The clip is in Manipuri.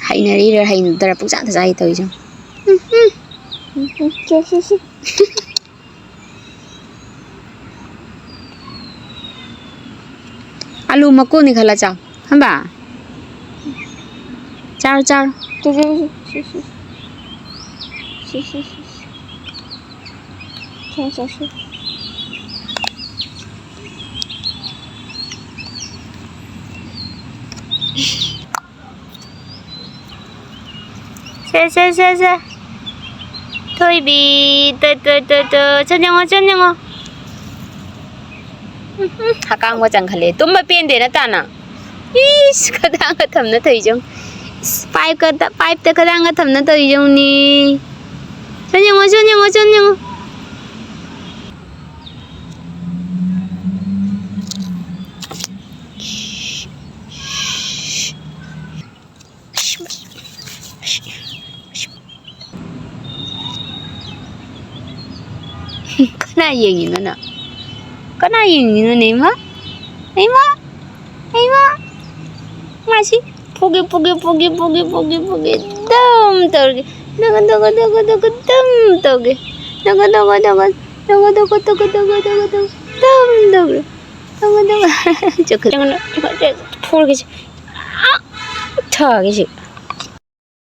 Hainari rồi hain tara puk sa sai toi jong. Alu mako ni khala chao. Hamba. Chao chao. Se. Thôi bi, chân nhang. Hakang wa chang khale. Tum ba pen de na ta na. Is kadang ka tham na thai jong. Pipe ta kadang ka tham na thai jong ni. Chân nhang. Kana yengi na. Kana yengi na nei ma. Masih pugi. Dam torge. Daga. Dam torge. Daga. Dam torge. Daga. Jangan. Pugi. Thagi sih.